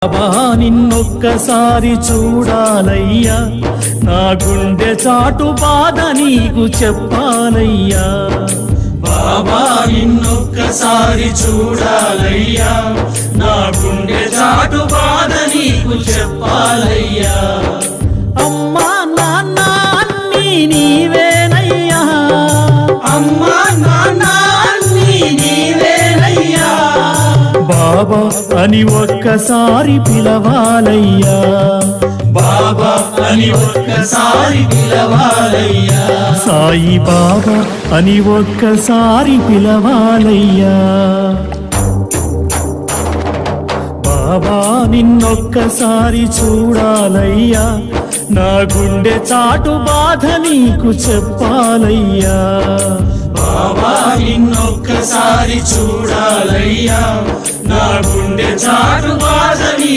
బాబా నిన్నొక్కసారి చూడాలయ్యా, నా గుండె చాటు బాధ నీకు చెప్పాలయ్యా. బాబా నిన్నొక్కసారి చూడాలయ్యా, నా గుండె చాటు బాధ నీకు చెప్పాలయ్యా. అమ్మా నాన్న అన్నీ నీవేనయ్యా, అమ్మా నాన్న అన్నీ నీవేనయ్యా. బాబా అని ఒక్కసారి పిలవాలయ్యా, బాబా అని ఒక్కసారి పిలవాలయ్యా. సాయి బాబా అని ఒక్కసారి పిలవాలయ్యా. బాబా నిన్నొక్కసారి చూడాలయ్యా, నా గుండె చాటు బాధ నీకు చెప్పాలయ్యా. బాబా నిన్నొక్కసారి చూడాలయ్యా, నా గుండె చాటు బాధ నీకు